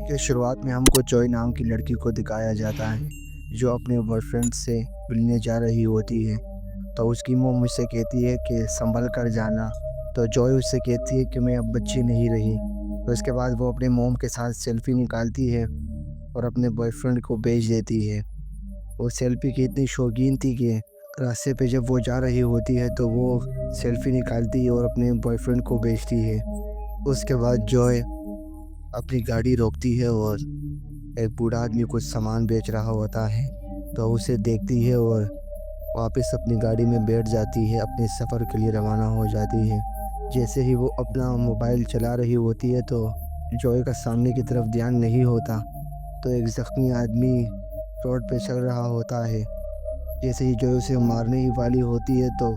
کہ شروعات میں ہم کو جوئی نام کی لڑکی کو دکھایا جاتا ہے جو اپنے بوائے فرینڈ سے ملنے جا رہی ہوتی ہے۔ تو اس کی موم مجھ سے کہتی ہے کہ سنبھل کر جانا، تو جوئی اس سے کہتی ہے کہ میں اب بچی نہیں رہی۔ تو اس کے بعد وہ اپنے موم کے ساتھ سیلفی نکالتی ہے اور اپنے بوائے فرینڈ کو بھیج دیتی ہے۔ وہ سیلفی کی اتنی شوقین تھی کہ راستے پہ جب وہ جا رہی ہوتی ہے تو وہ سیلفی نکالتی ہے اور اپنے بوائے فرینڈ کو بھیجتی ہے۔ اس کے بعد جوئی اپنی گاڑی روکتی ہے اور ایک بوڑھا آدمی کچھ سامان بیچ رہا ہوتا ہے، تو اسے دیکھتی ہے اور واپس اپنی گاڑی میں بیٹھ جاتی ہے، اپنے سفر کے لیے روانہ ہو جاتی ہے۔ جیسے ہی وہ اپنا موبائل چلا رہی ہوتی ہے تو جوئی کا سامنے کی طرف دھیان نہیں ہوتا، تو ایک زخمی آدمی روڈ پہ چل رہا ہوتا ہے۔ جیسے ہی جوئی اسے مارنے ہی والی ہوتی ہے تو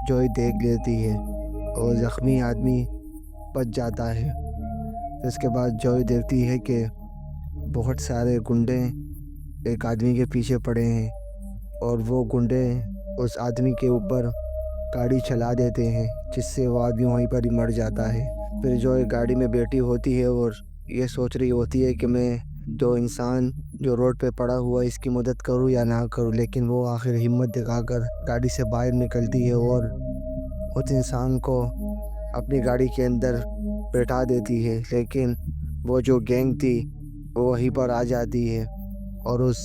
جوئی دیکھ لیتی ہے اور زخمی آدمی بچ جاتا ہے۔ اس کے بعد جوئی دیکھتی ہے کہ بہت سارے گنڈے ایک آدمی کے پیچھے پڑے ہیں اور وہ گنڈے اس آدمی کے اوپر گاڑی چلا دیتے ہیں، جس سے وہ آدمی وہیں پر ہی مر جاتا ہے۔ پھر جوئی گاڑی میں بیٹھی ہوتی ہے اور یہ سوچ رہی ہوتی ہے کہ میں جو انسان جو روڈ پہ پڑا ہوا ہے اس کی مدد کروں یا نہ کروں، لیکن وہ آخر ہمت دکھا کر گاڑی سے باہر نکلتی ہے اور اس انسان کو اپنی گاڑی کے اندر بٹھا دیتی ہے۔ لیکن وہ جو گینگ تھی وہ وہیں پر آ جاتی ہے اور اس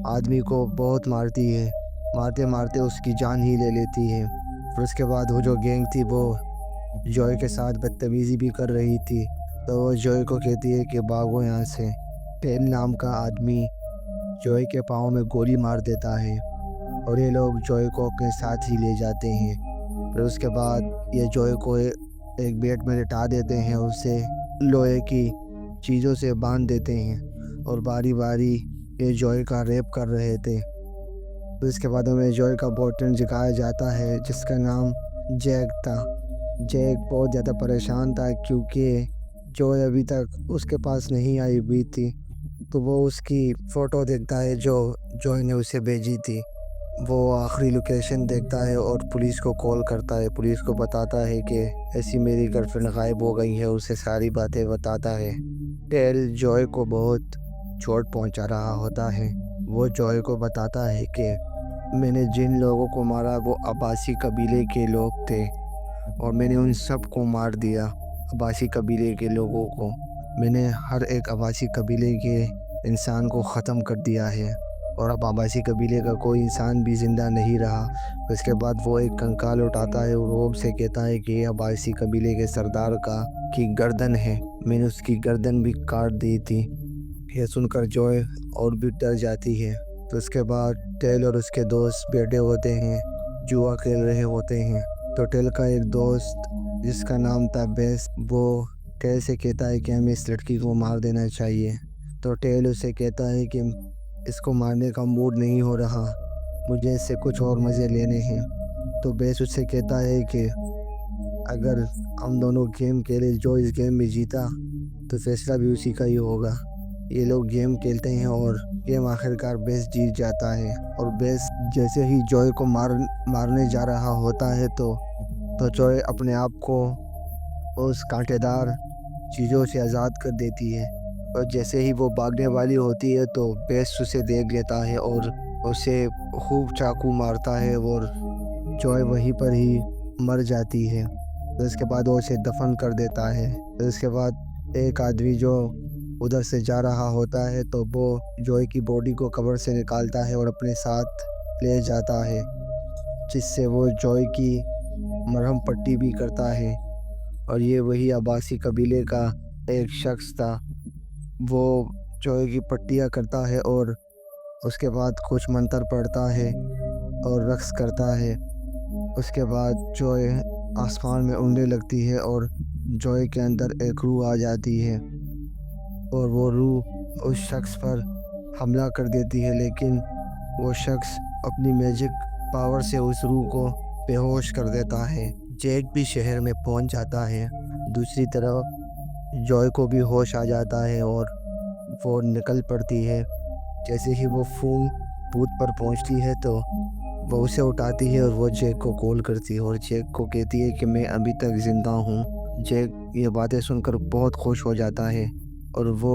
آدمی کو بہت مارتی ہے، مارتے مارتے اس کی جان ہی لے لیتی ہے۔ پھر اس کے بعد وہ جو گینگ تھی وہ جوئی کے ساتھ بدتمیزی بھی کر رہی تھی، تو وہ جوئی کو کہتی ہے کہ بھاگو یہاں سے۔ ٹیل نام کا آدمی جوئی کے پاؤں میں گولی مار دیتا ہے اور یہ لوگ جوئی کو اپنے ساتھ ہی لے جاتے ہیں۔ پھر اس کے بعد یہ جوئی کو ایک بیڈ میں لٹا دیتے ہیں اور اسے لوہے کی چیزوں سے باندھ دیتے ہیں اور باری باری یہ جوئی کا ریپ کر رہے تھے۔ پھر اس کے بعد ہمیں جوئی کا بوائے فرینڈ دکھایا جاتا ہے جس کا نام جیک تھا۔ جیک بہت زیادہ پریشان تھا کیونکہ جوئی ابھی تک اس کے پاس نہیں آئی ہوئی تھی، تو وہ اس کی فوٹو دیکھتا ہے جو جوئی نے اسے بھیجی تھی۔ وہ آخری لوکیشن دیکھتا ہے اور پولیس کو کال کرتا ہے، پولیس کو بتاتا ہے کہ ایسی میری گرل فرینڈ غائب ہو گئی ہے، اسے ساری باتیں بتاتا ہے۔ ٹیل جوئی کو بہت چوٹ پہنچا رہا ہوتا ہے۔ وہ جوئی کو بتاتا ہے کہ میں نے جن لوگوں کو مارا وہ عباسی قبیلے کے لوگ تھے اور میں نے ان سب کو مار دیا۔ عباسی قبیلے کے لوگوں کو میں نے ہر ایک عباسی قبیلے کے انسان کو ختم کر دیا ہے اور اب عباسی قبیلے کا کوئی انسان بھی زندہ نہیں رہا۔ اس کے بعد وہ ایک کنکال اٹھاتا ہے اور وہ سے کہتا ہے کہ یہ عباسی قبیلے کے سردار کی گردن ہے، میں نے اس کی گردن بھی کاٹ دی تھی۔ یہ سن کر جوئی اور بھی ڈر جاتی ہے۔ تو اس کے بعد ٹیل اور اس کے دوست بیٹھے ہوتے ہیں، جوا کھیل رہے ہوتے ہیں۔ تو ٹیل کا ایک دوست جس کا نام تھا بیس، وہ ٹیل سے کہتا ہے کہ ہمیں اس لڑکی کو مار دینا چاہیے۔ تو ٹیل اسے کہتا ہے کہ اس کو مارنے کا موڈ نہیں ہو رہا، مجھے اس سے کچھ اور مزے لینے ہیں۔ تو بیس اس سے کہتا ہے کہ اگر ہم دونوں گیم کھیلے، جو اس گیم میں جیتا تو فیصلہ بھی اسی کا ہی ہوگا۔ یہ لوگ گیم کھیلتے ہیں اور گیم آخرکار بیس جیت جاتا ہے، اور بیس جیسے ہی جوئی کو مارنے جا رہا ہوتا ہے تو جوئی اپنے آپ کو اس کانٹے دار چیزوں سے آزاد کر دیتی ہے، اور جیسے ہی وہ بھاگنے والی ہوتی ہے تو بیس اسے دیکھ لیتا ہے اور اسے خوب چاقو مارتا ہے اور جوئی وہیں پر ہی مر جاتی ہے۔ پھر اس کے بعد وہ اسے دفن کر دیتا ہے۔ پھر اس کے بعد ایک آدمی جو ادھر سے جا رہا ہوتا ہے تو وہ جوئی کی باڈی کو قبر سے نکالتا ہے اور اپنے ساتھ لے جاتا ہے، جس سے وہ جوئی کی مرہم پٹی بھی کرتا ہے۔ اور یہ وہی عباسی قبیلے کا ایک شخص تھا، وہ جوئی کی پٹیاں کرتا ہے اور اس کے بعد کچھ منتر پڑھتا ہے اور رقص کرتا ہے۔ اس کے بعد جوئی آسمان میں اڑنے لگتی ہے اور جوئی کے اندر ایک روح آ جاتی ہے اور وہ روح اس شخص پر حملہ کر دیتی ہے، لیکن وہ شخص اپنی میجک پاور سے اس روح کو بے ہوش کر دیتا ہے۔ جیک بھی شہر میں پہنچ جاتا ہے۔ دوسری طرف جوئی کو بھی ہوش آ جاتا ہے اور وہ نکل پڑتی ہے۔ جیسے ہی وہ فون بوتھ پر پہنچتی ہے تو وہ اسے اٹھاتی ہے اور وہ جیک کو کال کرتی ہے اور جیک کو کہتی ہے کہ میں ابھی تک زندہ ہوں۔ جیک یہ باتیں سن کر بہت خوش ہو جاتا ہے اور وہ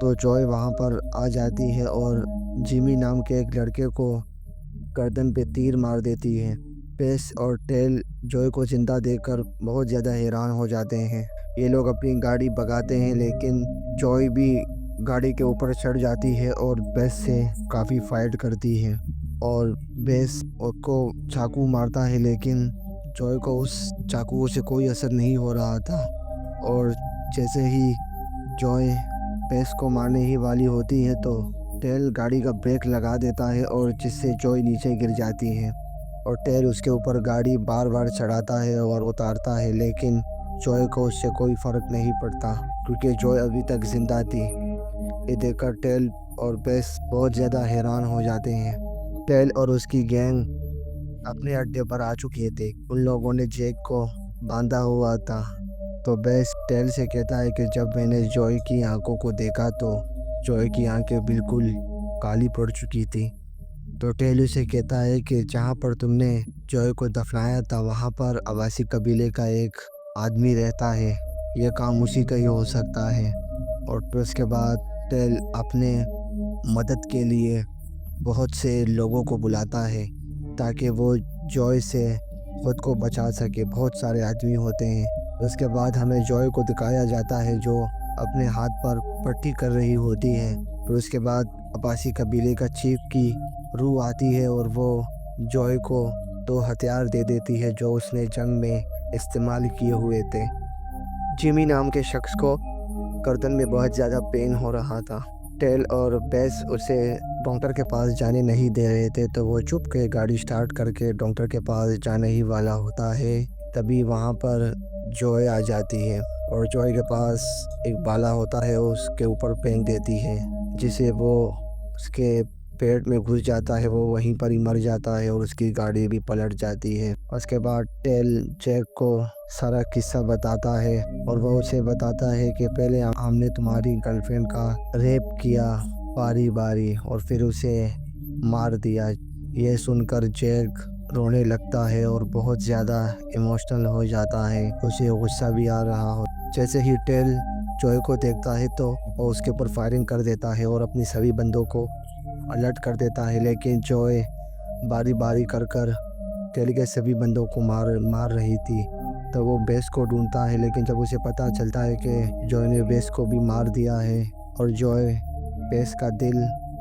تو جوئے وہاں پر آ جاتی ہے اور جیمی نام کے ایک لڑکے کو گردن پہ تیر مار دیتی ہے۔ بیس اور ٹیل جوئے کو زندہ دیکھ کر بہت زیادہ حیران ہو جاتے ہیں۔ یہ لوگ اپنی گاڑی بھگاتے ہیں لیکن جوئے بھی گاڑی کے اوپر چڑھ جاتی ہے اور بیس سے کافی فائٹ کرتی ہے اور بیس کو چاقو مارتا ہے لیکن جوئے کو اس چاقو سے کوئی اثر نہیں ہو رہا تھا اور جیسے ہی جوئے بیس کو مارنے ہی والی ہوتی ہے تو ٹیل گاڑی کا بریک لگا دیتا ہے اور جس سے جوئے نیچے گر جاتی ہے اور ٹیل اس کے اوپر گاڑی بار بار چڑھاتا ہے اور اتارتا ہے لیکن جوئے کو اس سے کوئی فرق نہیں پڑتا کیونکہ جوئے ابھی تک زندہ تھی۔ یہ دیکھ کر ٹیل اور بیس بہت زیادہ حیران ہو جاتے ہیں۔ ٹیل اور اس کی گینگ اپنے اڈے پر آ چکے تھے۔ ان لوگوں نے جیک کو باندھا ہوا تھا تو بیس ٹیل سے کہتا ہے کہ جب میں نے جوئے کی آنکھوں کو دیکھا تو جوئے کی آنکھیں بالکل کالی پڑ چکی تھی۔ تو ٹیل اسے کہتا ہے کہ جہاں پر تم نے جوئے کو دفنایا تھا وہاں پر عباسی قبیلے کا ایک آدمی رہتا ہے، یہ کام اسی کا ہی ہو سکتا ہے۔ اور پھر اس کے بعد ٹیل اپنے مدد کے لیے بہت سے لوگوں کو بلاتا ہے تاکہ وہ جوئے سے خود کو بچا سکے۔ بہت سارے آدمی ہوتے ہیں۔ اس کے بعد ہمیں جوئے کو دکھایا جاتا ہے جو اپنے ہاتھ پر پٹی کر رہی ہوتی ہے۔ پھر اس کے بعد عباسی قبیلے کا چیف کی روح آتی ہے اور وہ جوئے کو 2 ہتھیار دے دیتی ہے جو اس نے جنگ میں استعمال کیے ہوئے تھے۔ جیمی نام کے شخص کو گردن میں بہت زیادہ پین ہو رہا تھا۔ ٹیل اور بیس اسے ڈاکٹر کے پاس جانے نہیں دے رہے تھے تو وہ چپ کے گاڑی سٹارٹ کر کے ڈاکٹر کے پاس جانے ہی والا ہوتا ہے، تبھی وہاں پر جوئے آ جاتی ہے اور جوئے کے پاس ایک بالا ہوتا ہے، اس کے اوپر پھینک دیتی ہے جسے وہ اس کے پیٹ میں گھس جاتا ہے، وہ وہیں پر ہی مر جاتا ہے اور اس کی گاڑی بھی پلٹ جاتی ہے۔ اس کے بعد ٹیل جیک کو سارا قصہ بتاتا ہے اور وہ اسے بتاتا ہے کہ پہلے ہم نے تمہاری گرل فرینڈ کا ریپ کیا باری باری اور پھر اسے مار دیا۔ یہ سن کر جیک رونے لگتا ہے اور بہت زیادہ ایموشنل ہو جاتا ہے، اسے غصہ بھی آ رہا ہو۔ جیسے ہی ٹیل جوئے کو دیکھتا ہے تو وہ اس کے اوپر فائرنگ کر دیتا ہے اور اپنی سبھی بندوں کو الرٹ کر دیتا ہے، لیکن جوئے باری باری کر ٹیل کے سبھی بندوں کو مار رہی تھی۔ تو وہ بیس کو ڈھونڈتا ہے لیکن جب اسے پتہ چلتا ہے کہ جوئے نے بیس کو بھی مار دیا ہے اور جوئے بیس کا دل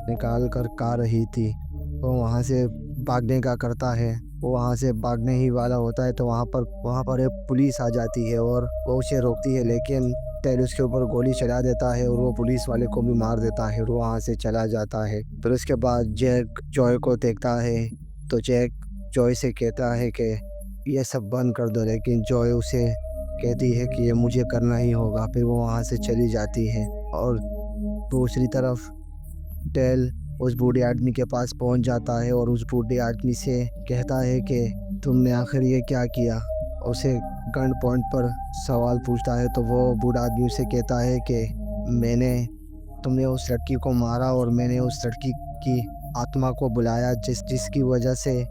نکال کر کھا رہی تھی، وہ وہاں سے بھاگنے کا کرتا ہے۔ وہ وہاں سے بھاگنے ہی والا ہوتا ہے تو وہاں پر ایک پولیس آ جاتی ہے اور وہ اسے روکتی ہے، لیکن ٹیل اس کے اوپر گولی چلا دیتا ہے اور وہ پولیس والے کو بھی مار دیتا ہے اور وہ وہاں سے چلا جاتا ہے۔ پھر اس کے بعد جیک جوئے کو دیکھتا ہے تو جیک جوئے سے کہتا ہے کہ یہ سب بند کر دو، لیکن جوئے اسے کہتی ہے کہ یہ مجھے کرنا ہی ہوگا۔ پھر وہ وہاں سے چلی جاتی ہے اور دوسری طرف ٹیل اس بوڑھے آدمی کے پاس پہنچ جاتا ہے اور اس بوڑھے آدمی سے کہتا ہے کہ تم نے آخر یہ کیا کیا، اسے گن پوائنٹ پر سوال پوچھتا ہے تو وہ بوڑھا آدمی اسے کہتا ہے کہ تم نے اس لڑکی کو مارا اور میں نے اس لڑکی کی آتما کو بلایا جس کی وجہ سے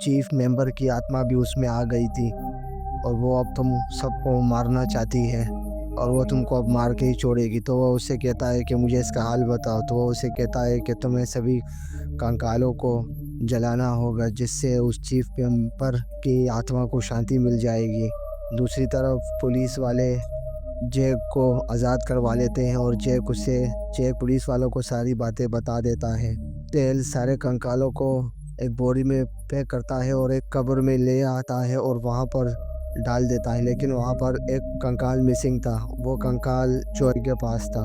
چیف ممبر کی آتما بھی اس میں آ گئی تھی اور وہ اب تم سب کو مارنا چاہتی ہے اور وہ تم کو اب مار کے ہی چھوڑے گی۔ تو وہ اسے کہتا ہے کہ مجھے اس کا حل بتاؤ۔ تو وہ اسے کہتا ہے کہ تمہیں سبھی کنکالوں کو جلانا ہوگا جس سے اس چیف ممبر کی آتما کو شانتی مل جائے گی۔ دوسری طرف پولیس والے جیک کو آزاد کروا لیتے ہیں اور جیک پولیس والوں کو ساری باتیں بتا دیتا ہے۔ ٹیل سارے کنکالوں کو ایک بوری میں پیک کرتا ہے اور ایک قبر میں لے آتا ہے اور وہاں پر ڈال دیتا ہے، لیکن وہاں پر ایک کنکال مسنگ تھا، وہ کنکال جوئے کے پاس تھا۔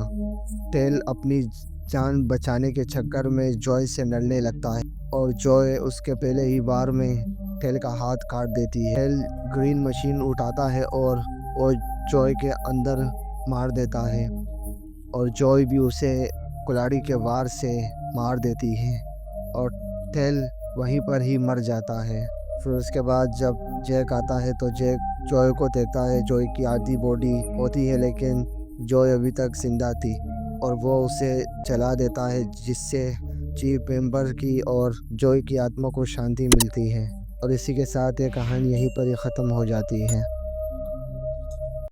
ٹیل اپنی جان بچانے کے چکر میں جوئے سے لڑنے لگتا ہے اور جوئے اس کے پہلے ہی بار میں ٹیل کا ہاتھ کاٹ دیتی ہے۔ ٹیل گرین مشین اٹھاتا ہے اور وہ جوئے کے اندر مار دیتا ہے اور جوئے بھی اسے کلاڑی کے وار سے مار دیتی ہے اور ٹیل وہیں پر ہی مر جاتا ہے۔ پھر اس کے بعد جب جیک آتا ہے تو جیک جوئے کو دیکھتا ہے، جوئے کی آدھی باڈی ہوتی ہے لیکن جوئے ابھی تک زندہ تھی اور وہ اسے جلا دیتا ہے جس سے چیف ممبر کی اور جوئے کی آتما کو شانتی ملتی ہے۔ اور اسی کے ساتھ یہ کہانی یہیں پر ہی ختم ہو جاتی ہے۔